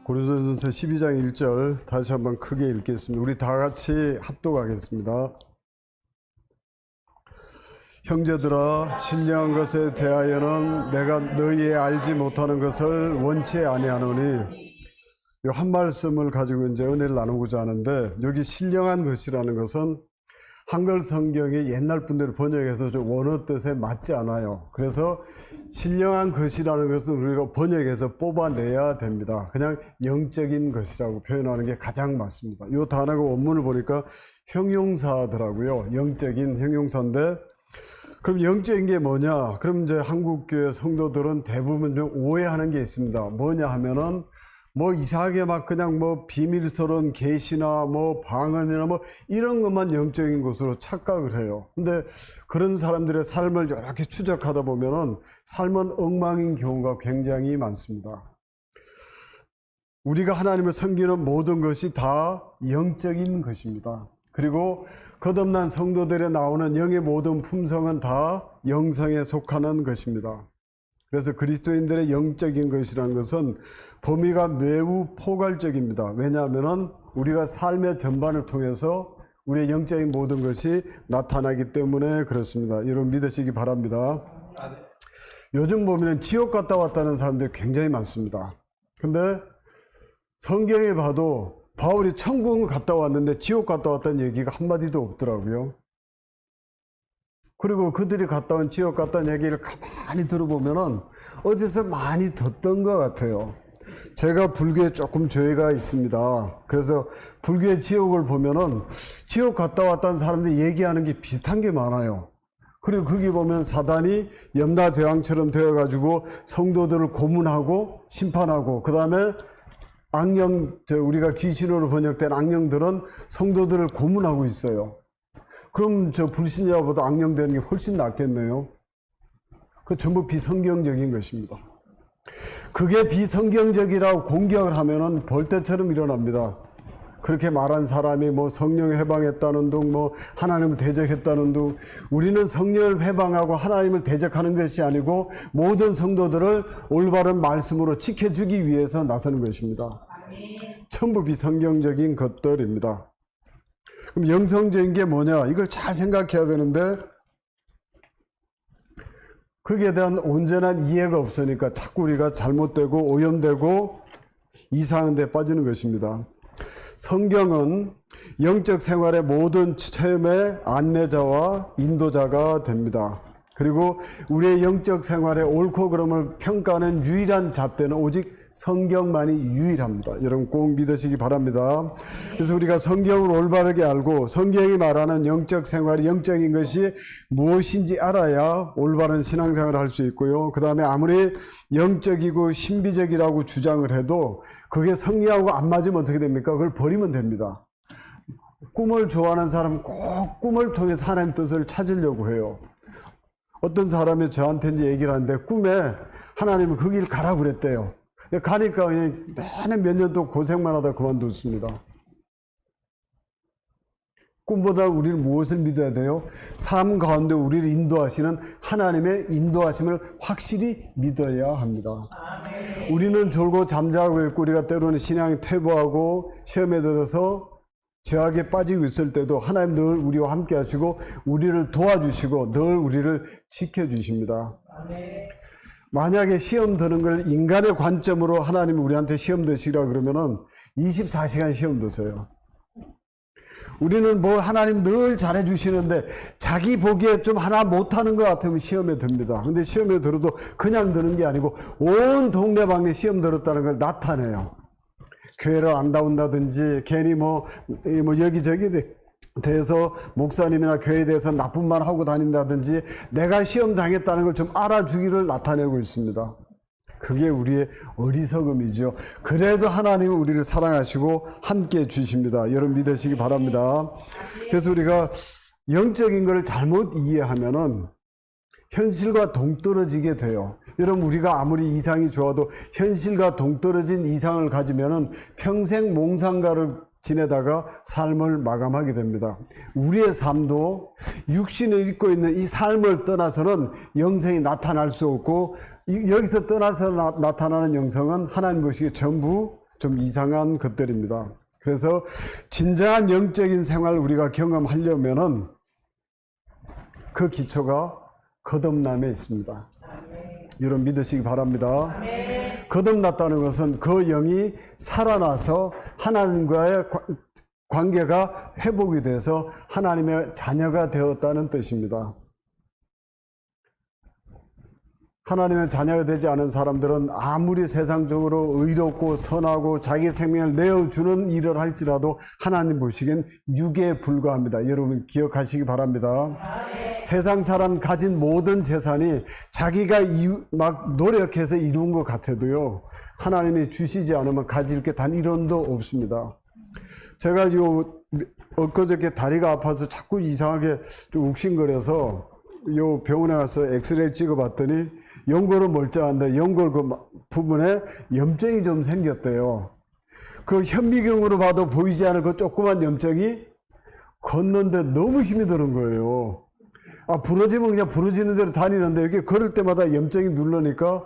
고린도전서 12장 1절 다시 한번 크게 읽겠습니다. 우리 다 같이 합독하겠습니다. 형제들아, 신령한 것에 대하여는 내가 너희의 알지 못하는 것을 원치 아니하노니, 이 한 말씀을 가지고 이제 은혜를 나누고자 하는데, 여기 신령한 것이라는 것은 한글 성경이 옛날 분대로 번역해서 좀 원어 뜻에 맞지 않아요. 그래서 신령한 것이라는 것은 우리가 번역해서 뽑아내야 됩니다. 그냥 영적인 것이라고 표현하는 게 가장 맞습니다. 이 단어가 원문을 보니까 형용사더라고요. 영적인 형용사인데, 그럼 영적인 게 뭐냐? 그럼 이제 한국교회 성도들은 대부분 좀 오해하는 게 있습니다. 뭐냐 하면은 뭐 이상하게 막 그냥 뭐 비밀스러운 계시나 뭐 방언이나 뭐 이런 것만 영적인 것으로 착각을 해요. 근데 그런 사람들의 삶을 이렇게 추적하다 보면은 삶은 엉망인 경우가 굉장히 많습니다. 우리가 하나님을 섬기는 모든 것이 다 영적인 것입니다. 그리고 거듭난 성도들에 나오는 영의 모든 품성은 다 영성에 속하는 것입니다. 그래서 그리스도인들의 영적인 것이라는 것은 범위가 매우 포괄적입니다. 왜냐하면 우리가 삶의 전반을 통해서 우리의 영적인 모든 것이 나타나기 때문에 그렇습니다. 여러분 믿으시기 바랍니다. 요즘 보면 지옥 갔다 왔다는 사람들이 굉장히 많습니다. 근데 성경에 봐도 바울이 천국을 갔다 왔는데 지옥 갔다 왔다는 얘기가 한마디도 없더라고요. 그리고 그들이 갔다 온 지옥 갔다 온 얘기를 가만히 들어보면은 어디서 많이 듣던 것 같아요. 제가 불교에 조금 죄가 있습니다. 그래서 불교의 지옥을 보면은 지옥 갔다 왔다는 사람들이 얘기하는 게 비슷한 게 많아요. 그리고 거기 보면 사단이 염라대왕처럼 되어가지고 성도들을 고문하고 심판하고, 그 다음에 악령, 우리가 귀신으로 번역된 악령들은 성도들을 고문하고 있어요. 그럼 저 불신자보다 악령되는 게 훨씬 낫겠네요. 그 전부 비성경적인 것입니다. 그게 비성경적이라고 공격을 하면은 벌떼처럼 일어납니다. 그렇게 말한 사람이 뭐 성령을 해방했다는 둥, 뭐 하나님을 대적했다는 둥. 우리는 성령을 해방하고 하나님을 대적하는 것이 아니고 모든 성도들을 올바른 말씀으로 지켜주기 위해서 나서는 것입니다. 전부 비성경적인 것들입니다. 그럼 영성적인 게 뭐냐? 이걸 잘 생각해야 되는데 거기에 대한 온전한 이해가 없으니까 자꾸 우리가 잘못되고 오염되고 이상한 데 빠지는 것입니다. 성경은 영적 생활의 모든 체험의 안내자와 인도자가 됩니다. 그리고 우리의 영적 생활의 옳고 그름을 평가하는 유일한 잣대는 오직 성경만이 유일합니다. 여러분 꼭 믿으시기 바랍니다. 그래서 우리가 성경을 올바르게 알고 성경이 말하는 영적 생활이 영적인 것이 무엇인지 알아야 올바른 신앙생활을 할 수 있고요. 그 다음에 아무리 영적이고 신비적이라고 주장을 해도 그게 성경하고 안 맞으면 어떻게 됩니까? 그걸 버리면 됩니다. 꿈을 좋아하는 사람은 꼭 꿈을 통해서 하나님 뜻을 찾으려고 해요. 어떤 사람이 저한테 이제 얘기를 하는데 꿈에 하나님은 그 길 가라고 그랬대요. 가니까 그냥 내내 몇 년 동안 고생만 하다 그만뒀습니다. 꿈보다 우리는 무엇을 믿어야 돼요? 삶 가운데 우리를 인도하시는 하나님의 인도하심을 확실히 믿어야 합니다. 우리는 졸고 잠자고 있고 우리가 때로는 신앙이 퇴보하고 시험에 들어서 죄악에 빠지고 있을 때도 하나님 늘 우리와 함께 하시고 우리를 도와주시고 늘 우리를 지켜주십니다. 만약에 시험 드는 걸 인간의 관점으로 하나님이 우리한테 시험 드시라 그러면은 24시간 시험 드세요. 우리는 뭐 하나님 늘 잘해주시는데 자기 보기에 좀 하나 못하는 것 같으면 시험에 듭니다. 근데 시험에 들어도 그냥 드는 게 아니고 온 동네방네 시험 들었다는 걸 나타내요. 교회를 안 나온다든지 괜히 뭐 여기저기 대해서 목사님이나 교회에 대해서 나쁜 말 하고 다닌다든지 내가 시험 당했다는 걸 좀 알아주기를 나타내고 있습니다. 그게 우리의 어리석음이죠. 그래도 하나님은 우리를 사랑하시고 함께 주십니다. 여러분 믿으시기 바랍니다. 그래서 우리가 영적인 걸 잘못 이해하면은 현실과 동떨어지게 돼요. 여러분 우리가 아무리 이상이 좋아도 현실과 동떨어진 이상을 가지면은 평생 몽상가를 지내다가 삶을 마감하게 됩니다. 우리의 삶도 육신을 입고 있는 이 삶을 떠나서는 영생이 나타날 수 없고 여기서 떠나서 나타나는 영성은 하나님 보시기에 전부 좀 이상한 것들입니다. 그래서 진정한 영적인 생활을 우리가 경험하려면은 그 기초가 거듭남에 있습니다. 여러분 믿으시기 바랍니다. 거듭났다는 것은 그 영이 살아나서 하나님과의 관계가 회복이 돼서 하나님의 자녀가 되었다는 뜻입니다. 하나님의 자녀가 되지 않은 사람들은 아무리 세상적으로 의롭고 선하고 자기 생명을 내어주는 일을 할지라도 하나님 보시기엔 유괴에 불과합니다. 여러분 기억하시기 바랍니다. 세상 사람 가진 모든 재산이 자기가 막 노력해서 이룬 것 같아도요, 하나님이 주시지 않으면 가질 게 단 1원도 없습니다. 제가 엊그저께 다리가 아파서 자꾸 이상하게 좀 욱신거려서 요 병원에 가서 엑스레이 찍어봤더니 연골은 멀쩡한데 연골 그 부분에 염증이 좀 생겼대요. 그 현미경으로 봐도 보이지 않을 그 조그만 염증이 걷는데 너무 힘이 드는 거예요. 부러지면 그냥 부러지는 대로 다니는데 이렇게 걸을 때마다 염증이 누르니까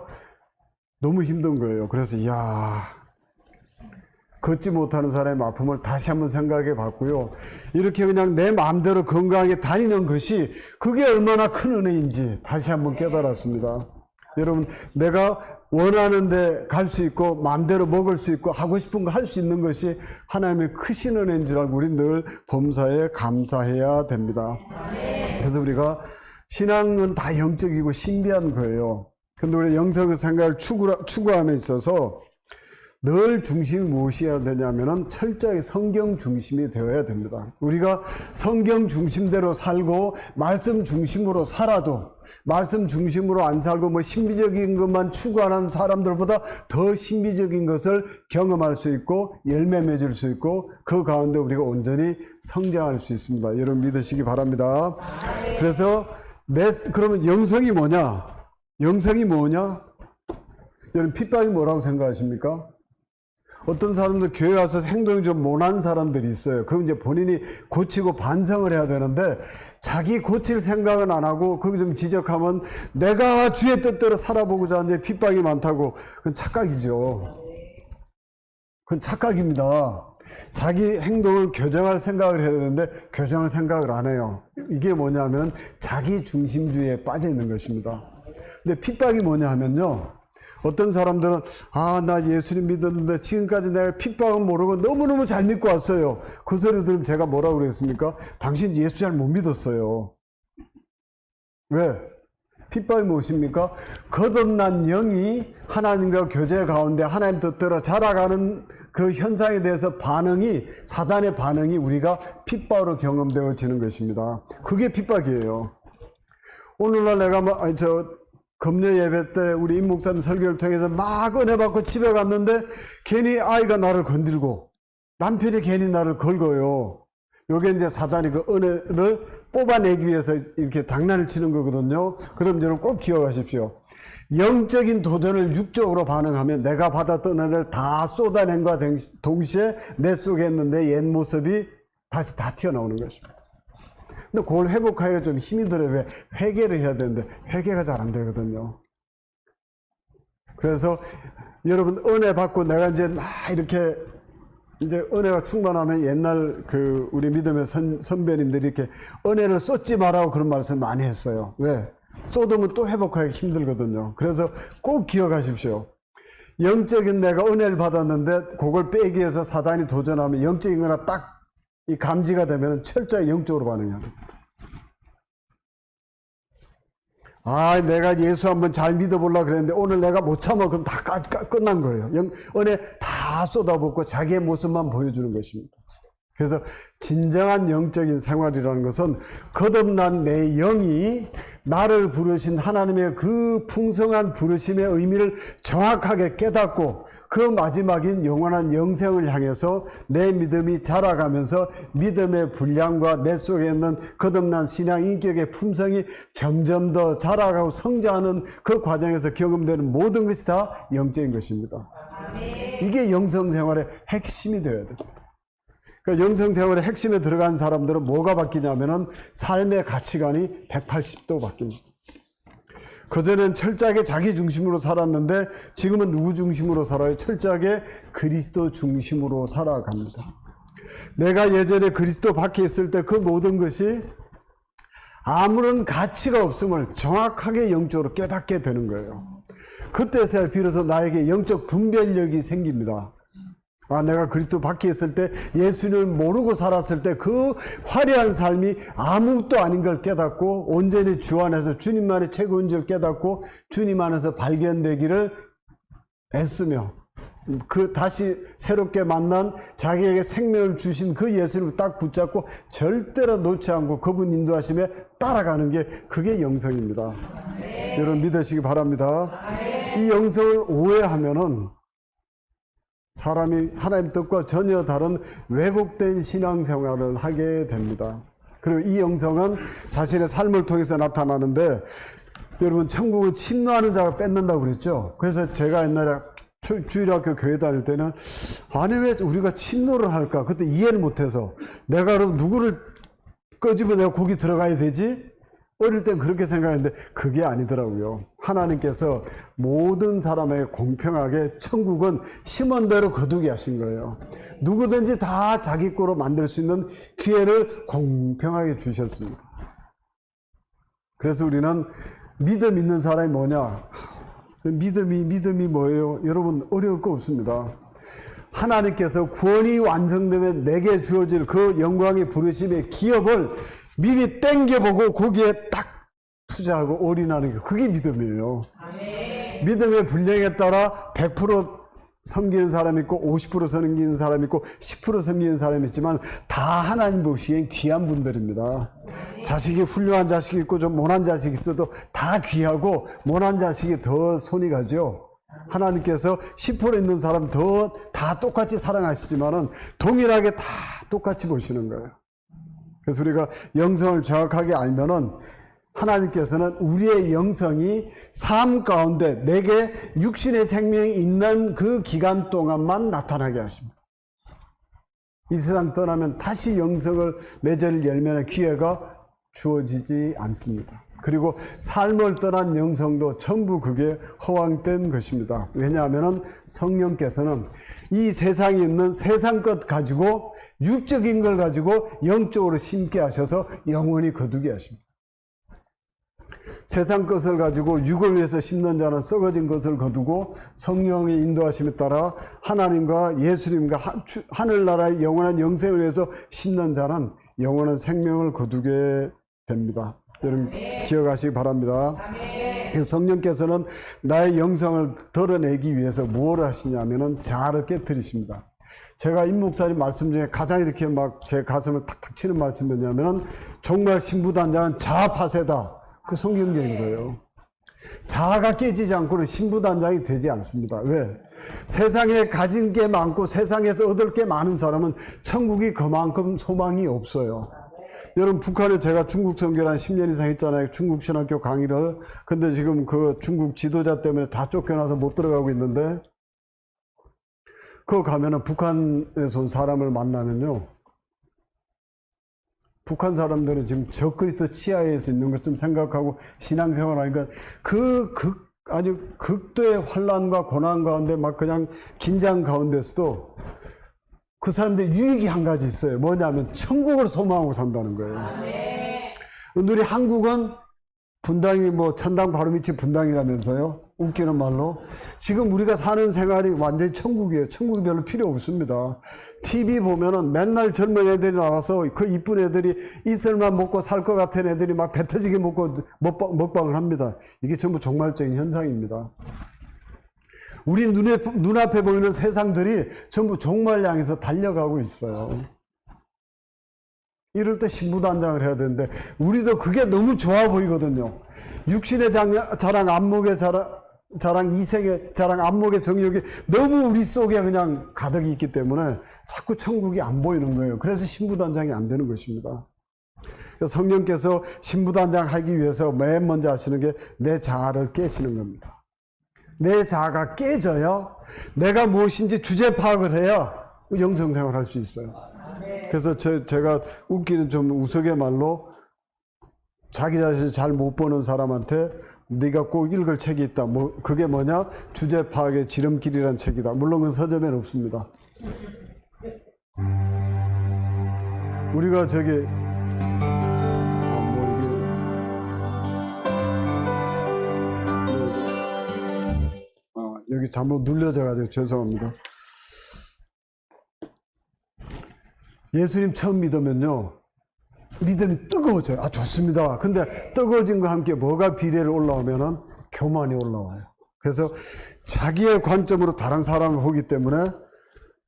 너무 힘든 거예요. 그래서 걷지 못하는 사람의 아픔을 다시 한번 생각해 봤고요. 이렇게 그냥 내 마음대로 건강하게 다니는 것이 그게 얼마나 큰 은혜인지 다시 한번 깨달았습니다. 여러분, 내가 원하는 데 갈 수 있고 마음대로 먹을 수 있고 하고 싶은 거 할 수 있는 것이 하나님의 크신 은혜인 줄 알고 우리 늘 범사에 감사해야 됩니다. 그래서 우리가 신앙은 다 영적이고 신비한 거예요. 근데 우리 영성의 생각을 추구함에 있어서 늘 중심이 무엇이어야 되냐면은 철저히 성경 중심이 되어야 됩니다. 우리가 성경 중심대로 살고 말씀 중심으로 살아도 말씀 중심으로 안 살고 신비적인 것만 추구하는 사람들보다 더 신비적인 것을 경험할 수 있고 열매 맺을 수 있고 그 가운데 우리가 온전히 성장할 수 있습니다. 여러분 믿으시기 바랍니다. 그래서 그러면 영성이 뭐냐? 영성이 뭐냐? 여러분 핍박이 뭐라고 생각하십니까? 어떤 사람들 교회 와서 행동이 좀 모난 사람들이 있어요. 그럼 이제 본인이 고치고 반성을 해야 되는데 자기 고칠 생각은 안 하고 거기 좀 지적하면 내가 주의 뜻대로 살아보고자 하는데 핍박이 많다고. 그건 착각이죠. 그건 착각입니다. 자기 행동을 교정할 생각을 해야 되는데 교정할 생각을 안 해요. 이게 뭐냐면 자기 중심주의에 빠져 있는 것입니다. 근데 핍박이 뭐냐 하면요, 어떤 사람들은 나 예수님 믿었는데 지금까지 내가 핍박은 모르고 너무너무 잘 믿고 왔어요. 그 소리 들으면 제가 뭐라고 그랬습니까? 당신 예수 잘 못 믿었어요. 왜? 핍박이 무엇입니까? 거듭난 영이 하나님과 교제 가운데 하나님 뜻대로 자라가는 그 현상에 대해서 사단의 반응이 우리가 핍박으로 경험되어지는 것입니다. 그게 핍박이에요. 오늘날 내가 금요 예배 때 우리 임 목사님 설교를 통해서 막 은혜 받고 집에 갔는데 괜히 아이가 나를 건들고 남편이 괜히 나를 걸고요. 요게 이제 사단이 그 은혜를 뽑아내기 위해서 이렇게 장난을 치는 거거든요. 그럼 여러분 꼭 기억하십시오. 영적인 도전을 육적으로 반응하면 내가 받았던 은혜를 다 쏟아낸과 동시에 내 속에 있는 내 옛 모습이 다시 다 튀어나오는 것입니다. 근데 그걸 회복하기가 좀 힘이 들어요. 왜? 회개를 해야 되는데 회개가 잘 안 되거든요. 그래서 여러분 은혜 받고 내가 이제 막 이렇게 이제 은혜가 충만하면 옛날 우리 믿음의 선배님들이 이렇게 은혜를 쏟지 말라고 그런 말씀을 많이 했어요. 왜? 쏟으면 또 회복하기 힘들거든요. 그래서 꼭 기억하십시오. 영적인 내가 은혜를 받았는데 그걸 빼기 위해서 사단이 도전하면 영적인 거나 딱 이 감지가 되면 철저히 영적으로 반응해야 됩니다. 내가 예수 한번 잘 믿어보려고 그랬는데 오늘 내가 못 참아. 그럼 다 끝난 거예요. 은혜 다 쏟아붓고 자기의 모습만 보여주는 것입니다. 그래서 진정한 영적인 생활이라는 것은 거듭난 내 영이 나를 부르신 하나님의 그 풍성한 부르심의 의미를 정확하게 깨닫고 그 마지막인 영원한 영생을 향해서 내 믿음이 자라가면서 믿음의 분량과 내 속에 있는 거듭난 신앙 인격의 품성이 점점 더 자라가고 성장하는 그 과정에서 경험되는 모든 것이 다 영적인 것입니다. 이게 영성생활의 핵심이 되어야 됩니다. 그러니까 영성생활의 핵심에 들어간 사람들은 뭐가 바뀌냐면은 삶의 가치관이 180도 바뀝니다. 그전엔 철저하게 자기 중심으로 살았는데 지금은 누구 중심으로 살아요? 철저하게 그리스도 중심으로 살아갑니다. 내가 예전에 그리스도 밖에 있을 때 그 모든 것이 아무런 가치가 없음을 정확하게 영적으로 깨닫게 되는 거예요. 그때서야 비로소 나에게 영적 분별력이 생깁니다. 아, 내가 그리스도 밖에 있을 때 예수님을 모르고 살았을 때 그 화려한 삶이 아무것도 아닌 걸 깨닫고 온전히 주 안에서 주님만의 최고인 줄 깨닫고 주님 안에서 발견되기를 애쓰며 그 다시 새롭게 만난 자기에게 생명을 주신 그 예수님을 딱 붙잡고 절대로 놓지 않고 그분 인도하심에 따라가는 게 그게 영성입니다. 여러분 믿으시기 바랍니다. 이 영성을 오해하면은 사람이 하나님 뜻과 전혀 다른 왜곡된 신앙생활을 하게 됩니다. 그리고 이 영성은 자신의 삶을 통해서 나타나는데 여러분 천국은 침노하는 자가 뺏는다고 그랬죠. 그래서 제가 옛날에 주일학교 교회 다닐 때는 아니 왜 우리가 침노를 할까 그때 이해를 못해서 내가 그럼 누구를 끄집어내고 거기 들어가야 되지? 어릴 땐 그렇게 생각했는데 그게 아니더라고요. 하나님께서 모든 사람에게 공평하게 천국은 심은 대로 거두게 하신 거예요. 누구든지 다 자기 거로 만들 수 있는 기회를 공평하게 주셨습니다. 그래서 우리는 믿음 있는 사람이 뭐냐? 믿음이 뭐예요? 여러분 어려울 거 없습니다. 하나님께서 구원이 완성되면 내게 주어질 그 영광의 부르심의 기업을 미리 땡겨보고 거기에 딱 투자하고 올인하는 게 그게 믿음이에요. 믿음의 분량에 따라 100% 섬기는 사람이 있고 50% 섬기는 사람이 있고 10% 섬기는 사람이 있지만 다 하나님 보시기엔 귀한 분들입니다. 자식이 훌륭한 자식이 있고 좀 못난 자식이 있어도 다 귀하고 못난 자식이 더 손이 가죠. 하나님께서 10% 있는 사람 더 다 똑같이 사랑하시지만은 동일하게 다 똑같이 보시는 거예요. 그래서 우리가 영성을 정확하게 알면은 하나님께서는 우리의 영성이 삶 가운데 내게 육신의 생명이 있는 그 기간 동안만 나타나게 하십니다. 이 세상 떠나면 다시 영성을 맺을 열매의 기회가 주어지지 않습니다. 그리고 삶을 떠난 영성도 전부 그게 허황된 것입니다. 왜냐하면 성령께서는 이 세상에 있는 세상 것 가지고 육적인 걸 가지고 영적으로 심게 하셔서 영원히 거두게 하십니다. 세상 것을 가지고 육을 위해서 심는 자는 썩어진 것을 거두고 성령의 인도하심에 따라 하나님과 예수님과 하늘나라의 영원한 영생을 위해서 심는 자는 영원한 생명을 거두게 됩니다. 여러분 기억하시기 바랍니다. 성령께서는 나의 영성을 드러내기 위해서 무엇을 하시냐면은 자아를 깨뜨리십니다. 제가 임 목사님 말씀 중에 가장 이렇게 막 제 가슴을 탁탁 치는 말씀이 뭐냐면은 정말 신부단장은 자아파세다. 그 성경적인 거예요. 자아가 깨지지 않고는 신부단장이 되지 않습니다. 왜? 세상에 가진 게 많고 세상에서 얻을 게 많은 사람은 천국이 그만큼 소망이 없어요. 여러분 북한에 제가 중국 선교를 한 10년 이상 했잖아요. 중국 신학교 강의를. 근데 지금 그 중국 지도자 때문에 다 쫓겨나서 못 들어가고 있는데 그거 가면은 북한에서 온 사람을 만나면요. 북한 사람들은 지금 적그리스도 치하에서 있는 것 좀 생각하고 신앙생활 하니까 아주 극도의 환난과 고난 가운데 막 그냥 긴장 가운데서도 그 사람들 유익이 한 가지 있어요. 뭐냐면 천국을 소망하고 산다는 거예요. 우리 한국은 분당이 뭐 천당 바로 밑이 분당이라면서요. 웃기는 말로. 지금 우리가 사는 생활이 완전히 천국이에요. 천국이 별로 필요 없습니다. TV 보면은 맨날 젊은 애들이 나와서 그 이쁜 애들이 이슬만 먹고 살 것 같은 애들이 막 배 터지게 먹고 먹방을 합니다. 이게 전부 종말적인 현상입니다. 우리 눈앞에 보이는 세상들이 전부 종말 향해서 달려가고 있어요. 이럴 때 신부단장을 해야 되는데 우리도 그게 너무 좋아 보이거든요. 육신의 자랑, 안목의 자랑, 이생의 자랑, 안목의 정욕이 너무 우리 속에 그냥 가득이 있기 때문에 자꾸 천국이 안 보이는 거예요. 그래서 신부단장이 안 되는 것입니다. 성령께서 신부단장 하기 위해서 맨 먼저 하시는 게 내 자아를 깨시는 겁니다. 내 자아가 깨져야 내가 무엇인지 주제 파악을 해야 영성생활을 할 수 있어요. 그래서 제가 웃기는 좀 우스갯말로 자기 자신을 잘 못 보는 사람한테 네가 꼭 읽을 책이 있다. 그게 뭐냐? 주제 파악의 지름길이라는 책이다. 물론 그 서점에는 없습니다. 우리가 저기 여기 잘못 눌려져 가지고 죄송합니다. 예수님 처음 믿으면요, 믿음이 뜨거워져요. 아, 좋습니다. 근데 뜨거워진과 함께 뭐가 비례로 올라오면은 교만이 올라와요. 그래서 자기의 관점으로 다른 사람을 보기 때문에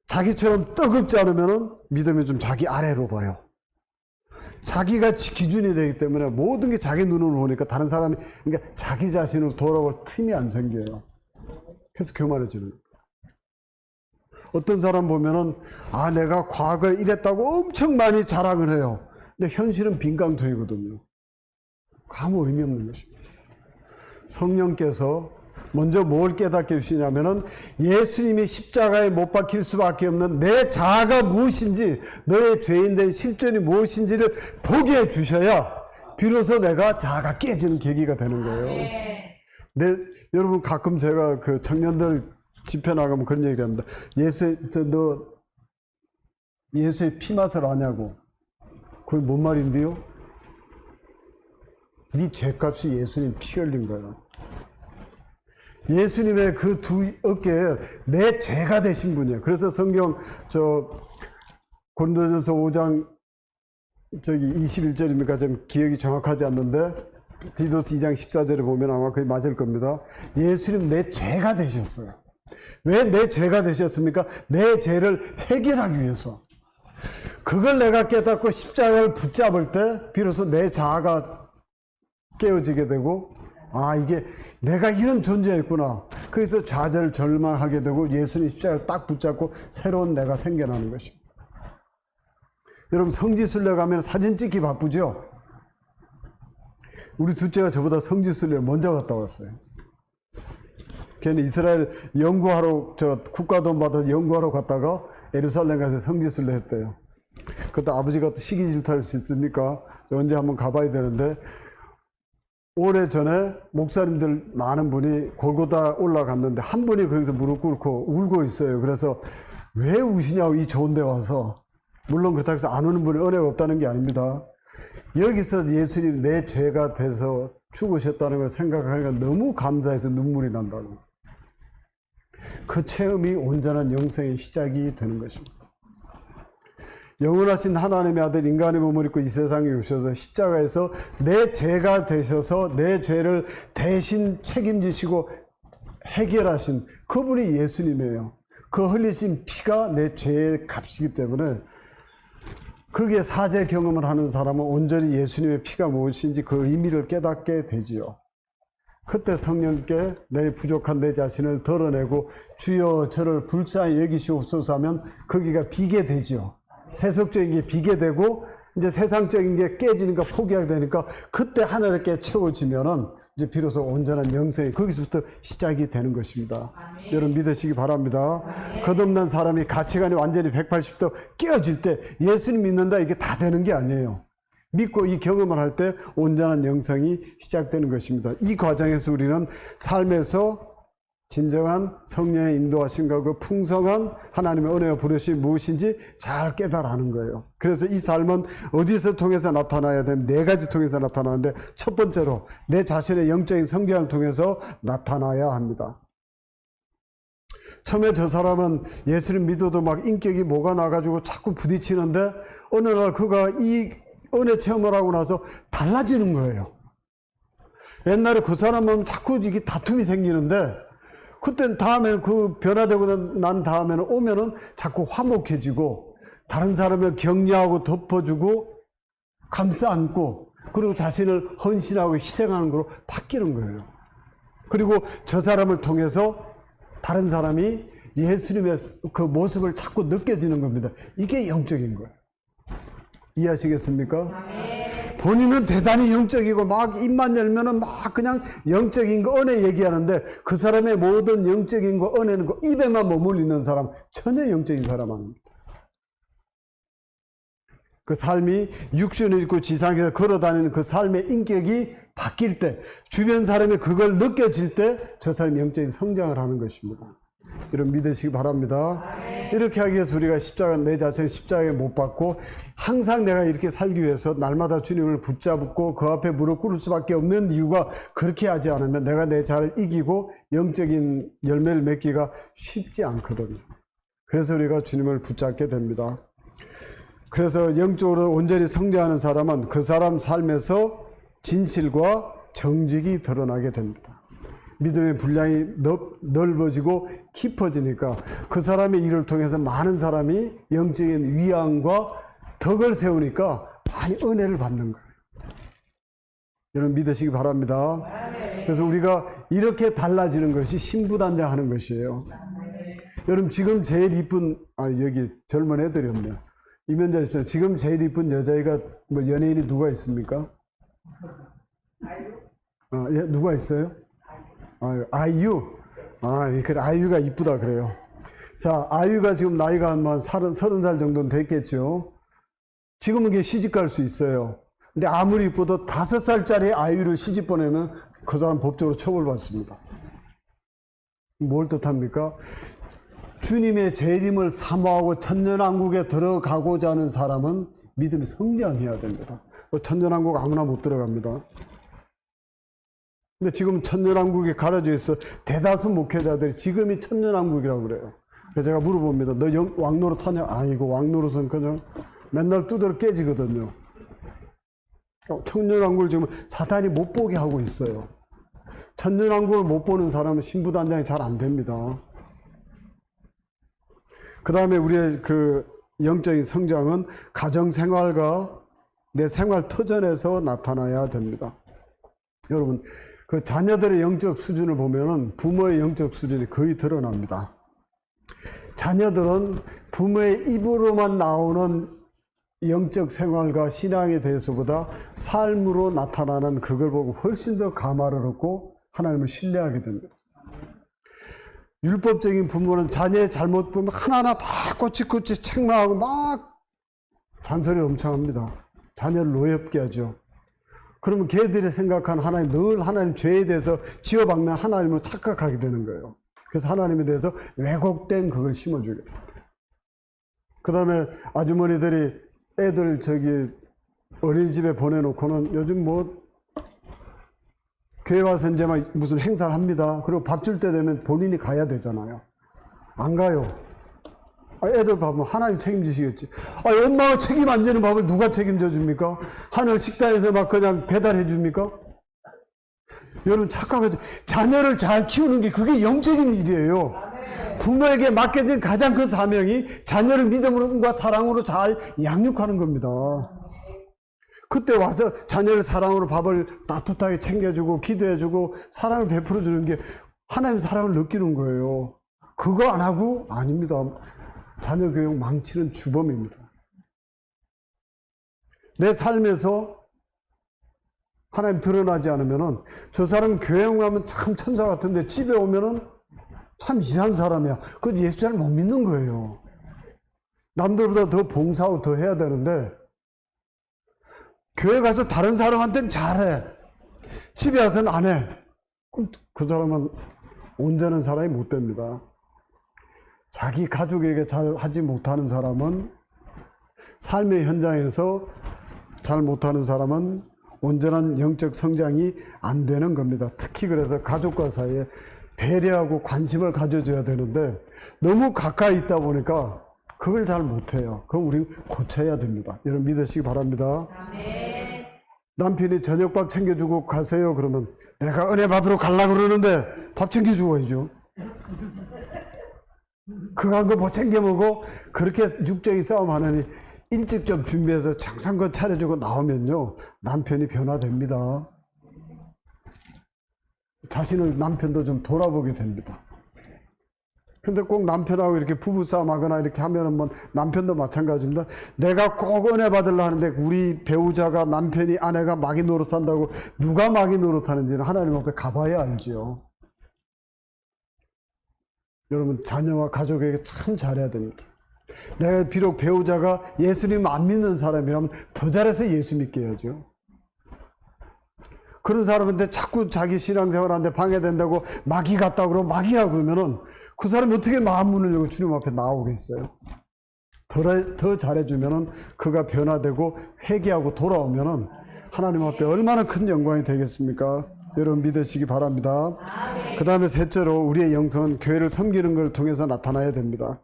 자기처럼 뜨겁지 않으면은 믿음이 좀 자기 아래로 봐요. 자기가 기준이 되기 때문에 모든 게 자기 눈으로 보니까 다른 사람이, 그러니까 자기 자신을 돌아볼 틈이 안 생겨요. 그래서 교만해지는 거예요. 어떤 사람 보면은, 아, 내가 과거에 이랬다고 엄청 많이 자랑을 해요. 근데 현실은 빈깡통이거든요. 아무 의미 없는 것입니다. 성령께서 먼저 뭘 깨닫게 해주시냐면은, 예수님이 십자가에 못 박힐 수밖에 없는 내 자아가 무엇인지, 너의 죄인된 실존이 무엇인지를 보게 해주셔야 비로소 내가 자아가 깨지는 계기가 되는 거예요. 여러분, 가끔 제가 그 청년들 집회 나가면 그런 얘기를 합니다. 너 예수의 피 맛을 아냐고. 그게 뭔 말인데요? 네 죄값이 예수님 피 흘린 거야. 예수님의 그 두 어깨에 내 죄가 되신 분이에요. 그래서 성경 고린도전서 5장 21절입니까? 좀 기억이 정확하지 않는데 디도스 2장 14절에 보면 아마 그게 맞을 겁니다. 예수님 내 죄가 되셨어요. 왜 내 죄가 되셨습니까? 내 죄를 해결하기 위해서. 그걸 내가 깨닫고 십자가를 붙잡을 때 비로소 내 자아가 깨어지게 되고, 아, 이게 내가 이런 존재였구나. 그래서 좌절 절망하게 되고 예수님 십자가를 딱 붙잡고 새로운 내가 생겨나는 것입니다. 여러분, 성지순례 가면 사진 찍기 바쁘죠? 우리 둘째가 저보다 성지순례 먼저 갔다 왔어요. 걔는 이스라엘 연구하러, 국가돈 받아서 연구하러 갔다가 예루살렘 가서 성지순례 했대요. 그것도 아버지가 또 시기 질투할 수 있으니까 언제 한번 가봐야 되는데, 오래전에 목사님들 많은 분이 골고다 올라갔는데 한 분이 거기서 무릎 꿇고 울고 있어요. 그래서 왜 우시냐고, 이 좋은 데 와서. 물론 그렇다고 해서 안 우는 분이 은혜가 없다는 게 아닙니다. 여기서 예수님 내 죄가 돼서 죽으셨다는 걸 생각하니까 너무 감사해서 눈물이 난다고. 그 체험이 온전한 영생의 시작이 되는 것입니다. 영원하신 하나님의 아들 인간의 몸을 입고 이 세상에 오셔서 십자가에서 내 죄가 되셔서 내 죄를 대신 책임지시고 해결하신 그분이 예수님이에요. 그 흘리신 피가 내 죄의 값이기 때문에 거기에 사죄 경험을 하는 사람은 온전히 예수님의 피가 무엇인지 그 의미를 깨닫게 되지요. 그때 성령께 내 부족한 내 자신을 드러내고 주여 저를 불쌍히 여기시옵소서 하면 거기가 비게 되지요. 세속적인 게 비게 되고 이제 세상적인 게 깨지니까 포기하게 되니까 그때 하늘께 채워지면은 이제 비로소 온전한 영생이 거기서부터 시작이 되는 것입니다. 아멘. 여러분 믿으시기 바랍니다. 아멘. 거듭난 사람이 가치관이 완전히 180도 깨어질 때 예수님 믿는다 이게 다 되는 게 아니에요. 믿고 이 경험을 할 때 온전한 영생이 시작되는 것입니다. 이 과정에서 우리는 삶에서 진정한 성령의 인도하심과 그 풍성한 하나님의 은혜와 부르심이 무엇인지 잘 깨달아는 거예요. 그래서 이 삶은 어디서 통해서 나타나야 되면 네 가지 통해서 나타나는데 첫 번째로 내 자신의 영적인 성장을 통해서 나타나야 합니다. 처음에 저 사람은 예수님 믿어도 막 인격이 뭐가 나가지고 자꾸 부딪히는데 어느 날 그가 이 은혜 체험을 하고 나서 달라지는 거예요. 옛날에 그 사람은 자꾸 이게 다툼이 생기는데 그땐 다음에는 그 변화되고 난 다음에는 오면은 자꾸 화목해지고 다른 사람을 격려하고 덮어주고 감싸 안고 그리고 자신을 헌신하고 희생하는 거로 바뀌는 거예요. 그리고 저 사람을 통해서 다른 사람이 예수님의 그 모습을 자꾸 느껴지는 겁니다. 이게 영적인 거예요. 이해하시겠습니까? 본인은 대단히 영적이고 막 입만 열면은 막 그냥 영적인 거 은혜 얘기하는데 그 사람의 모든 영적인 거 은혜는 거 입에만 머물러 있는 사람 전혀 영적인 사람 아닙니다. 그 삶이 육신을 입고 지상에서 걸어다니는 그 삶의 인격이 바뀔 때, 주변 사람이 그걸 느껴질 때 저 사람이 영적인 성장을 하는 것입니다. 이런 믿으시기 바랍니다. 이렇게 하기 위해서 우리가 십자가, 내 자신을 십자가에 못 박고 항상 내가 이렇게 살기 위해서 날마다 주님을 붙잡고 그 앞에 무릎 꿇을 수밖에 없는 이유가, 그렇게 하지 않으면 내가 내 자를 이기고 영적인 열매를 맺기가 쉽지 않거든요. 그래서 우리가 주님을 붙잡게 됩니다. 그래서 영적으로 온전히 성장하는 사람은 그 사람 삶에서 진실과 정직이 드러나게 됩니다. 믿음의 분량이 넓어지고 깊어지니까 그 사람의 일을 통해서 많은 사람이 영적인 위안과 덕을 세우니까 많이 은혜를 받는 거예요. 여러분 믿으시기 바랍니다. 그래서 우리가 이렇게 달라지는 것이 신부단장하는 것이에요. 여러분 지금 제일 이쁜, 여기 젊은 애들이 없네요. 이면자 있어요. 지금 제일 이쁜 여자애가 뭐 연예인이 누가 있습니까? 예, 누가 있어요? 아이유. 그래, 아이유가 이쁘다 그래요. 자, 아이유가 지금 나이가 한 30살 정도는 됐겠죠. 지금은 이게 시집 갈 수 있어요. 근데 아무리 이뻐도 5살짜리 아이유를 시집 보내면 그 사람 법적으로 처벌받습니다. 뭘 뜻합니까? 주님의 재림을 사모하고 천년왕국에 들어가고자 하는 사람은 믿음이 성장해야 됩니다. 천년왕국 아무나 못 들어갑니다. 근데 지금 천년왕국이 가려져 있어 대다수 목회자들이 지금이 천년왕국이라고 그래요. 그래서 제가 물어봅니다. 너 왕노릇 하냐? 아이고 왕노릇은 그냥 맨날 두드려 깨지거든요. 천년왕국을 지금 사탄이 못 보게 하고 있어요. 천년왕국을 못 보는 사람은 신부단장이 잘 안 됩니다. 그 다음에 우리의 그 영적인 성장은 가정생활과 내 생활 터전에서 나타나야 됩니다. 여러분, 그 자녀들의 영적 수준을 보면은 부모의 영적 수준이 거의 드러납니다. 자녀들은 부모의 입으로만 나오는 영적 생활과 신앙에 대해서보다 삶으로 나타나는 그걸 보고 훨씬 더 감화를 얻고 하나님을 신뢰하게 됩니다. 율법적인 부모는 자녀의 잘못 보면 하나하나 다 꼬치꼬치 책망하고 막 잔소리를 엄청 합니다. 자녀를 노엽게 하죠. 그러면 걔들이 생각한 하나님, 늘 하나님 죄에 대해서 지어박는 하나님을 착각하게 되는 거예요. 그래서 하나님에 대해서 왜곡된 그걸 심어주게 됩니다. 그 다음에 아주머니들이 애들 어린이집에 보내놓고는 요즘 뭐 교회 와서 이제 막 무슨 행사를 합니다. 그리고 밥 줄 때 되면 본인이 가야 되잖아요. 안 가요. 애들 밥은 하나님 책임지시겠지. 엄마가 책임 안 지는 밥을 누가 책임져 줍니까? 하늘 식당에서 막 그냥 배달해 줍니까? 여러분 착각하죠. 자녀를 잘 키우는 게 그게 영적인 일이에요. 부모에게 맡겨진 가장 큰 사명이 자녀를 믿음과 사랑으로 잘 양육하는 겁니다. 그때 와서 자녀를 사랑으로 밥을 따뜻하게 챙겨주고 기도해주고 사랑을 베풀어주는 게 하나님 사랑을 느끼는 거예요. 그거 안 하고 아닙니다. 자녀 교육 망치는 주범입니다. 내 삶에서 하나님 드러나지 않으면은 저 사람 교회 가면 참 천사 같은데 집에 오면은 참 이상한 사람이야. 그 예수 잘 못 믿는 거예요. 남들보다 더 봉사하고 더 해야 되는데 교회 가서 다른 사람한테는 잘해. 집에 와서는 안 해. 그럼 그 사람은 온전한 사람이 못 됩니다. 자기 가족에게 잘 하지 못하는 사람은, 삶의 현장에서 잘 못하는 사람은 온전한 영적 성장이 안 되는 겁니다. 특히 그래서 가족과 사이에 배려하고 관심을 가져줘야 되는데 너무 가까이 있다 보니까 그걸 잘 못해요. 그럼 우리 고쳐야 됩니다. 여러분 믿으시기 바랍니다. 아멘. 남편이 저녁밥 챙겨주고 가세요 그러면 내가 은혜 받으러 가려고 그러는데 밥 챙겨주고 가야죠. 그거 한 거 못 챙겨 먹어. 그렇게 육적인 싸움하느니 일찍 좀 준비해서 장상권 차려주고 나오면요 남편이 변화됩니다. 자신을 남편도 좀 돌아보게 됩니다. 근데 꼭 남편하고 이렇게 부부싸움 하거나 이렇게 하면은 뭐 남편도 마찬가지입니다. 내가 꼭 은혜 받으려 하는데 우리 배우자가 남편이 아내가 마귀 노릇한다고 누가 마귀 노릇하는지는 하나님 앞에 가봐야 알지요. 여러분 자녀와 가족에게 참 잘해야 됩니다. 내가 비록 배우자가 예수님 안 믿는 사람이라면 더 잘해서 예수 믿게 해야죠. 그런 사람한테 자꾸 자기 신앙생활하는데 방해된다고 마귀 같다고 그러고 마귀라고 그러면은 그 사람이 어떻게 마음 문을 열고 주님 앞에 나오겠어요? 더 잘해주면은 그가 변화되고 회개하고 돌아오면은 하나님 앞에 얼마나 큰 영광이 되겠습니까? 여러분 믿으시기 바랍니다. 그 다음에 셋째로 우리의 영성은 교회를 섬기는 걸 통해서 나타나야 됩니다.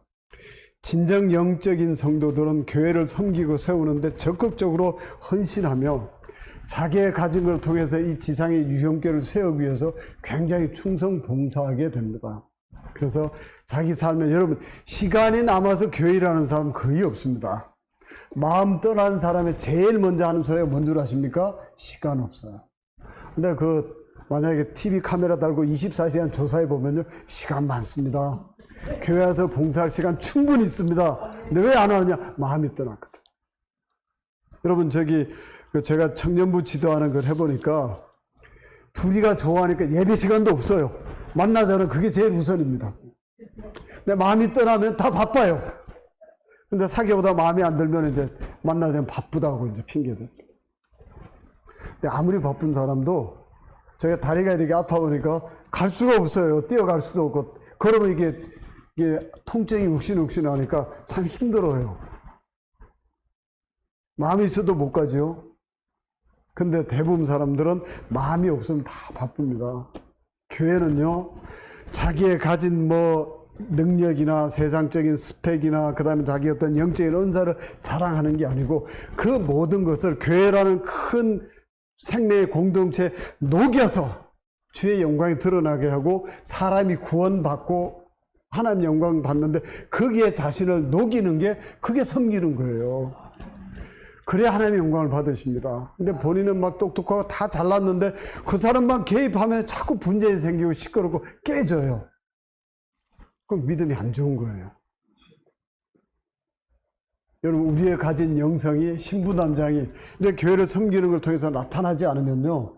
진정 영적인 성도들은 교회를 섬기고 세우는데 적극적으로 헌신하며 자기의 가진 걸 통해서 이 지상의 유형교를 세우기 위해서 굉장히 충성 봉사하게 됩니다. 그래서 자기 삶에 여러분 시간이 남아서 교회라는 사람 거의 없습니다. 마음 떠난 사람이 제일 먼저 하는 소리가 뭔 줄 아십니까? 시간 없어요. 근데 만약에 TV 카메라 달고 24시간 조사해 보면요, 시간 많습니다. 교회 와서 봉사할 시간 충분히 있습니다. 근데 왜 안 하느냐? 마음이 떠났거든. 여러분 제가 청년부 지도하는 걸 해보니까 둘이가 좋아하니까 예배 시간도 없어요. 만나자는 그게 제일 우선입니다. 근데 마음이 떠나면 다 바빠요. 근데 사귀어보다 마음에 안 들면 이제 만나자면 바쁘다고 이제 핑계대요. 근데 아무리 바쁜 사람도 제가 다리가 이렇게 아파 보니까 갈 수가 없어요. 뛰어갈 수도 없고. 그러면 이게 통증이 욱신욱신 하니까 참 힘들어요. 마음이 있어도 못 가죠. 근데 대부분 사람들은 마음이 없으면 다 바쁩니다. 교회는요, 자기의 가진 능력이나 세상적인 스펙이나 그 다음에 자기 어떤 영적인 은사를 자랑하는 게 아니고 그 모든 것을 교회라는 큰 생명의 공동체에 녹여서 주의 영광이 드러나게 하고 사람이 구원받고 하나님 영광 받는데 거기에 자신을 녹이는 게 그게 섬기는 거예요. 그래야 하나님의 영광을 받으십니다. 근데 본인은 막 똑똑하고 다 잘났는데 그 사람만 개입하면 자꾸 분쟁이 생기고 시끄럽고 깨져요. 그럼 믿음이 안 좋은 거예요. 여러분 우리의 가진 영성이 신부단장이 이렇게 교회를 섬기는 걸 통해서 나타나지 않으면요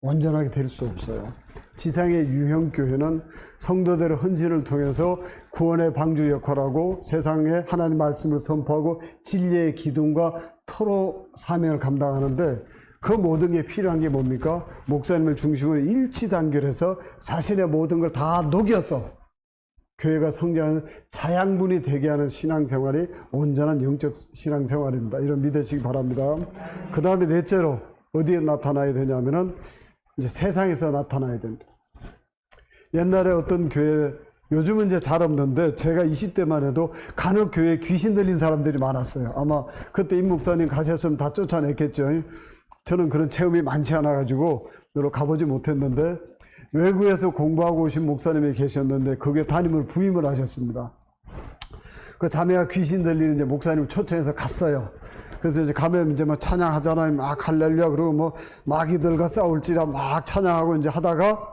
온전하게 될 수 없어요. 지상의 유형교회는 성도들의 헌신을 통해서 구원의 방주 역할하고 세상에 하나님 말씀을 선포하고 진리의 기둥과 토로 사명을 감당하는데 그 모든 게 필요한 게 뭡니까? 목사님을 중심으로 일치단결해서 자신의 모든 걸 다 녹여서 교회가 성장하는 자양분이 되게 하는 신앙생활이 온전한 영적 신앙생활입니다. 이런 믿으시기 바랍니다. 그 다음에 넷째로 어디에 나타나야 되냐면은 이제 세상에서 나타나야 됩니다. 옛날에 어떤 교회, 요즘은 이제 잘 없는데 제가 20대만 해도 간혹 교회에 귀신 들린 사람들이 많았어요. 아마 그때 임 목사님 가셨으면 다 쫓아냈겠죠. 저는 그런 체험이 많지 않아 가지고 여러 가보지 못했는데 외국에서 공부하고 오신 목사님이 계셨는데 거기에 담임을 부임을 하셨습니다. 그 자매가 귀신 들리는 이제 목사님 초청해서 갔어요. 그래서 이제 가면 이제 막 찬양하잖아요. 막 할렐루야 그러고 마귀들과 싸울지라 막 찬양하고 이제 하다가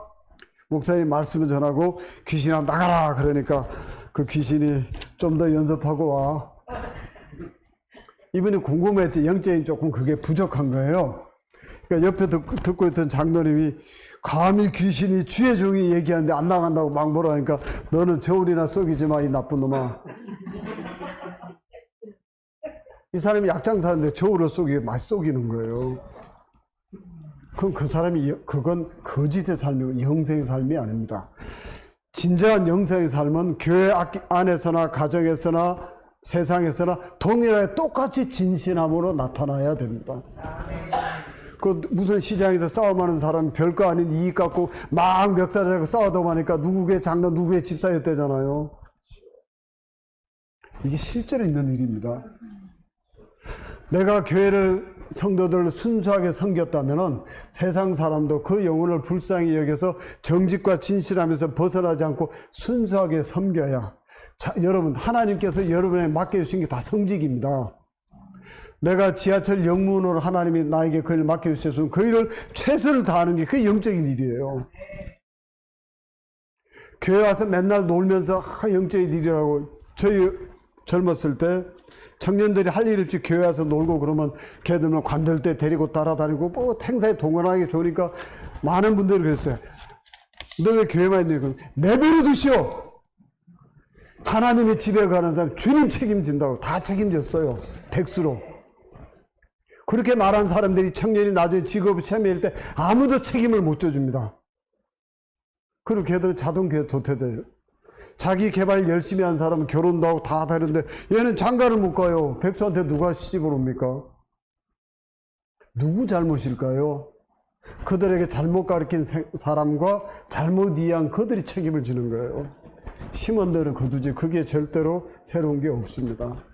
목사님 말씀을 전하고 귀신아 나가라 그러니까 그 귀신이 좀 더 연습하고 와. 이분이 궁금했지 영적인 조금 그게 부족한 거예요. 그러니까 옆에 듣고 있던 장로님이 감히 귀신이 주의 종이 얘기하는데 안 나간다고 막 뭐라 하니까 너는 저울이나 속이지 마 이 나쁜 놈아. 이 사람이 약장사인데 저울을 속이게 막 속이는 거예요. 그럼 그건 거짓의 삶이고 영생의 삶이 아닙니다. 진정한 영생의 삶은 교회 안에서나 가정에서나 세상에서나 동일하게 똑같이 진실함으로 나타나야 됩니다. 무슨 시장에서 싸움하는 사람이 별거 아닌 이익 갖고 막 멱살잡고 싸우다 하니까 누구의 장로 누구의 집사였대잖아요. 이게 실제로 있는 일입니다. 내가 성도들을 순수하게 섬겼다면 세상 사람도 그 영혼을 불쌍히 여겨서 정직과 진실하면서 벗어나지 않고 순수하게 섬겨야. 자, 여러분 하나님께서 여러분에게 맡겨주신 게 다 성직입니다. 내가 지하철 영문으로 하나님이 나에게 그 일을 맡겨주셨으면 그 일을 최선을 다하는 게 그게 영적인 일이에요. 교회 와서 맨날 놀면서 영적인 일이라고. 저희 젊었을 때 청년들이 할 일 없이 교회 와서 놀고 그러면 걔들은 관들 때 데리고 따라다니고 행사에 동원하기 좋으니까 많은 분들이 그랬어요. 너 왜 교회만 있니? 내버려 두시오. 하나님의 집에 가는 사람 주님 책임진다고 다 책임졌어요. 백수로. 그렇게 말한 사람들이 청년이 나중에 직업을 체매일 때 아무도 책임을 못 져줍니다. 그리고 걔들은 자동교회 도태돼요. 자기 개발 열심히 한 사람은 결혼도 하고 다 다른데 얘는 장가를 못 가요. 백수한테 누가 시집을 옵니까? 누구 잘못일까요? 그들에게 잘못 가르친 사람과 잘못 이해한 그들이 책임을 지는 거예요. 심은 대로 거두지 그게 절대로 새로운 게 없습니다.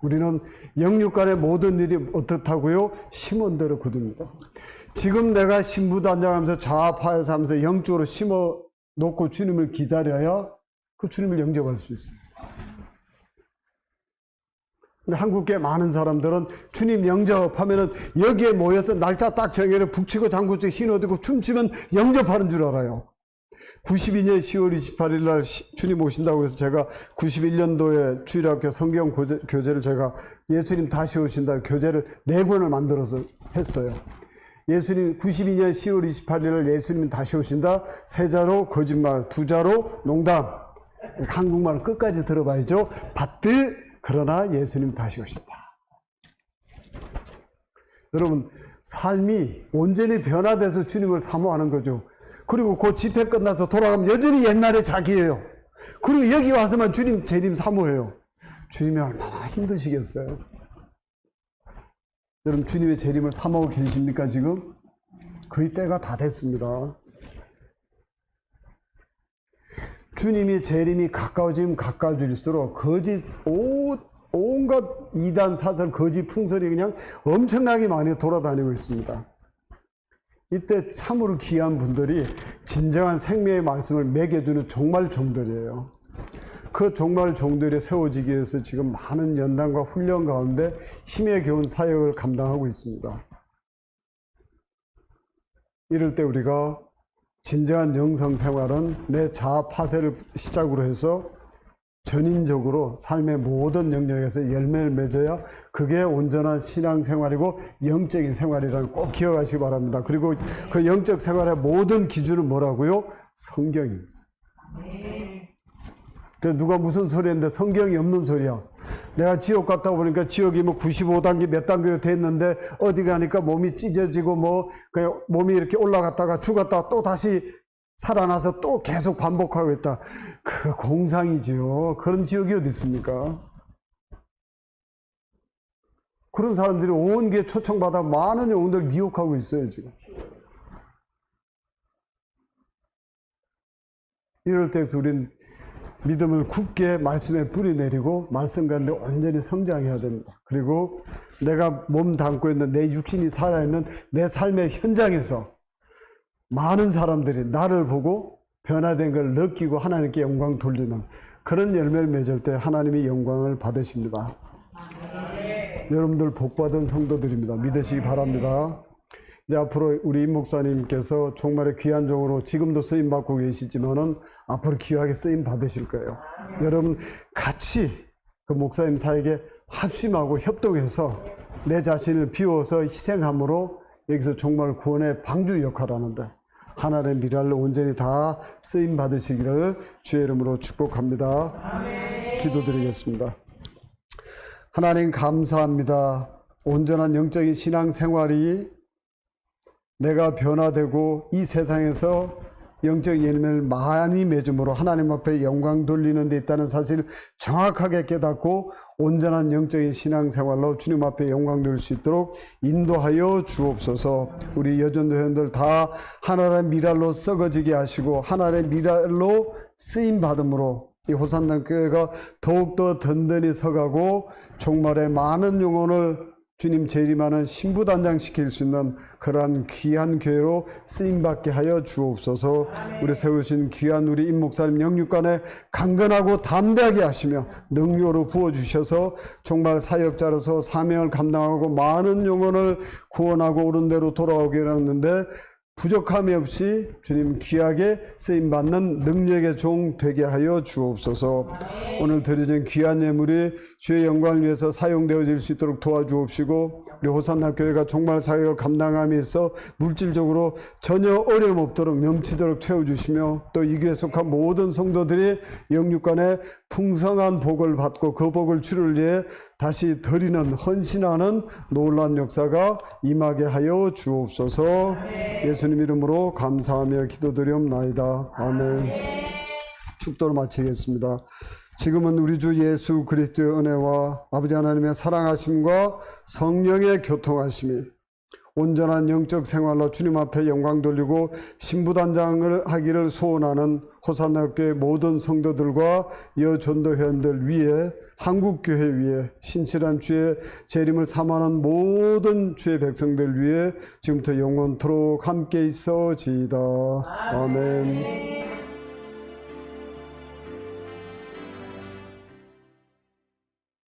우리는 영육간의 모든 일이 어떻다고요? 심은 대로 거둡니다. 지금 내가 신부단장하면서 좌파에서 하면서 영적으로 심어 놓고 주님을 기다려야 그 주님을 영접할 수 있어요. 근데 한국계 많은 사람들은 주님 영접하면은 여기에 모여서 날짜 딱 정해서 북치고 장구치고 흰 옷 입고 춤추면 영접하는 줄 알아요. 92년 10월 28일 날 주님 오신다고 해서 제가 91년도에 주일학교 성경 교재를 제가 예수님 다시 오신다 교재를 4권을 만들어서 했어요. 예수님 92년 10월 28일 날 예수님 다시 오신다. 3자로 거짓말, 2자로 농담. 한국말을 끝까지 들어봐야죠. 받드 그러나 예수님 다시 오신다. 여러분 삶이 온전히 변화돼서 주님을 사모하는 거죠. 그리고 그 집회 끝나서 돌아가면 여전히 옛날의 자기예요. 그리고 여기 와서만 주님 재림 사모해요. 주님이 얼마나 힘드시겠어요. 여러분 주님의 재림을 사모하고 계십니까 지금? 거의 때가 다 됐습니다. 주님의 재림이 가까워지면 가까워질수록 거짓 온갖 이단 사설 거짓 풍설이 그냥 엄청나게 많이 돌아다니고 있습니다. 이때 참으로 귀한 분들이 진정한 생명의 말씀을 먹여주는 종말 종들이에요. 그 종말 종들이 세워지기 위해서 지금 많은 연단과 훈련 가운데 힘에 겨운 사역을 감당하고 있습니다. 이럴 때 우리가 진정한 영성 생활은 내 자아 파쇄를 시작으로 해서 전인적으로 삶의 모든 영역에서 열매를 맺어야 그게 온전한 신앙생활이고 영적인 생활이라는 꼭 기억하시기 바랍니다. 그리고 그 영적 생활의 모든 기준은 뭐라고요? 성경입니다. 그래서 누가 무슨 소리 했는데 성경이 없는 소리야. 내가 지옥 갔다 보니까 지옥이 뭐 95단계 몇 단계로 돼 있는데 어디 가니까 몸이 찢어지고 뭐 그냥 몸이 이렇게 올라갔다가 죽었다가 또 다시 살아나서 또 계속 반복하고 있다. 그 공상이지요. 그런 지옥이 어디 있습니까? 그런 사람들이 온 게 초청받아 많은 영혼들 미혹하고 있어요 지금. 이럴 때 우린 믿음을 굳게 말씀에 뿌리내리고 말씀 가운데 온전히 성장해야 됩니다. 그리고 내가 몸 담고 있는 내 육신이 살아있는 내 삶의 현장에서 많은 사람들이 나를 보고 변화된 걸 느끼고 하나님께 영광 돌리는 그런 열매를 맺을 때 하나님이 영광을 받으십니다. 여러분들 복받은 성도들입니다. 믿으시기 바랍니다. 이제 앞으로 우리 임 목사님께서 정말의 귀한 종으로 지금도 쓰임 받고 계시지만은 앞으로 귀하게 쓰임 받으실 거예요. 여러분 같이 그 목사님 사에게 합심하고 협동해서 내 자신을 비워서 희생함으로 여기서 정말 구원의 방주 역할을 하는데 하나님의 미랄로 온전히 다 쓰임 받으시기를 주의 이름으로 축복합니다. 기도드리겠습니다. 하나님 감사합니다. 온전한 영적인 신앙생활이 내가 변화되고 이 세상에서 영적 열매를 많이 맺음으로 하나님 앞에 영광 돌리는 데 있다는 사실을 정확하게 깨닫고 온전한 영적인 신앙생활로 주님 앞에 영광 돌릴 수 있도록 인도하여 주옵소서. 우리 여전도회원들 다 하나님의 미랄로 썩어지게 하시고 하나님의 미랄로 쓰임받음으로 이 호산당 교회가 더욱더 든든히 서가고 종말에 많은 영혼을 주님 재림하는 신부단장 시킬 수 있는 그러한 귀한 교회로 쓰임받게 하여 주옵소서. 우리 세우신 귀한 우리 임 목사님 영육간에 강건하고 담대하게 하시며 능력으로 부어주셔서 정말 사역자로서 사명을 감당하고 많은 영혼을 구원하고 옳은 대로 돌아오게 하는데 부족함이 없이 주님 귀하게 쓰임받는 능력의 종 되게 하여 주옵소서. 오늘 드려진 귀한 예물이 주의 영광을 위해서 사용되어질 수 있도록 도와주옵시고, 우리 호산나 교회가 종말 사역을 감당함에 있어 물질적으로 전혀 어려움 없도록 넘치도록 채워주시며, 또 이 교회에 속한 모든 성도들이 영육간에 풍성한 복을 받고 그 복을 주를 위해 다시 드리는 헌신하는 놀라운 역사가 임하게 하여 주옵소서. 예수님 이름으로 감사하며 기도드리옵나이다. 아멘. 축도를 마치겠습니다. 지금은 우리 주 예수 그리스도의 은혜와 아버지 하나님의 사랑하심과 성령의 교통하심이 온전한 영적 생활로 주님 앞에 영광 돌리고 신부단장을 하기를 소원하는 호산나 교회 모든 성도들과 여전도회원들 위에, 한국교회 위에, 신실한 주의 재림을 삼하는 모든 주의 백성들 위에 지금부터 영원토록 함께 있어지이다. 아멘.